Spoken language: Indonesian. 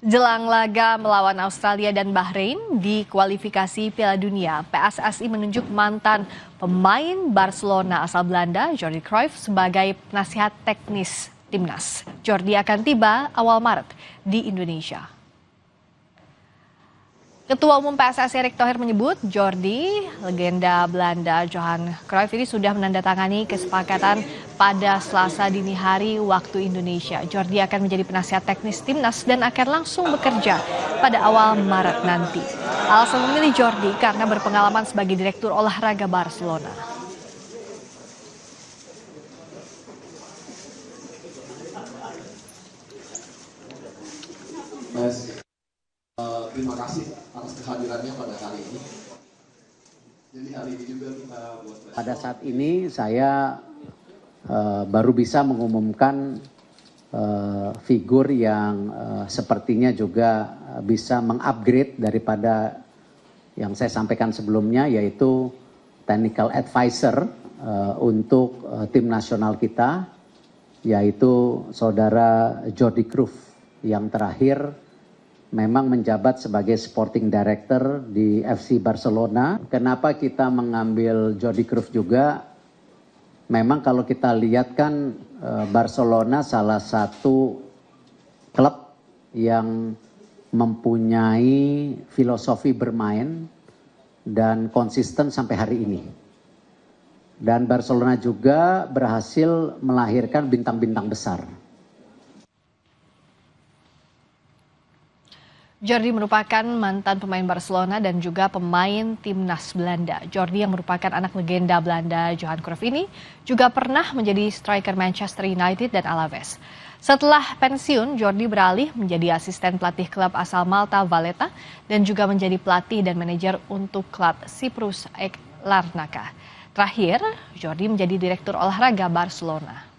Jelang laga melawan Australia dan Bahrain di kualifikasi Piala Dunia, PSSI menunjuk mantan pemain Barcelona asal Belanda, Jordi Cruyff, sebagai penasihat teknis timnas. Jordi akan tiba awal Maret di Indonesia. Ketua Umum PSSI Erick Thohir menyebut Jordi, legenda Belanda Johan Cruyff ini sudah menandatangani kesepakatan pada Selasa dini hari waktu Indonesia. Jordi akan menjadi penasihat teknis timnas dan akan langsung bekerja pada awal Maret nanti. Alasan memilih Jordi karena berpengalaman sebagai direktur olahraga Barcelona. Terima kasih atas kehadirannya pada hari ini. Jadi hari ini juga kita pada saat ini saya baru bisa mengumumkan figur yang sepertinya juga bisa mengupgrade daripada yang saya sampaikan sebelumnya, yaitu technical advisor untuk tim nasional kita, yaitu saudara Jordi Cruyff yang terakhir memang menjabat sebagai sporting director di FC Barcelona. Kenapa kita mengambil Jordi Cruyff juga? Memang kalau kita lihat kan Barcelona salah satu klub yang mempunyai filosofi bermain dan konsisten sampai hari ini. Dan Barcelona juga berhasil melahirkan bintang-bintang besar. Jordi merupakan mantan pemain Barcelona dan juga pemain timnas Belanda. Jordi yang merupakan anak legenda Belanda Johan Cruyff ini juga pernah menjadi striker Manchester United dan Alaves. Setelah pensiun, Jordi beralih menjadi asisten pelatih klub asal Malta Valletta dan juga menjadi pelatih dan manajer untuk klub Cyprus AEK Larnaca. Terakhir, Jordi menjadi direktur olahraga Barcelona.